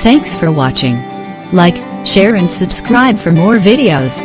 Thanks for watching. Like, share and subscribe for more videos.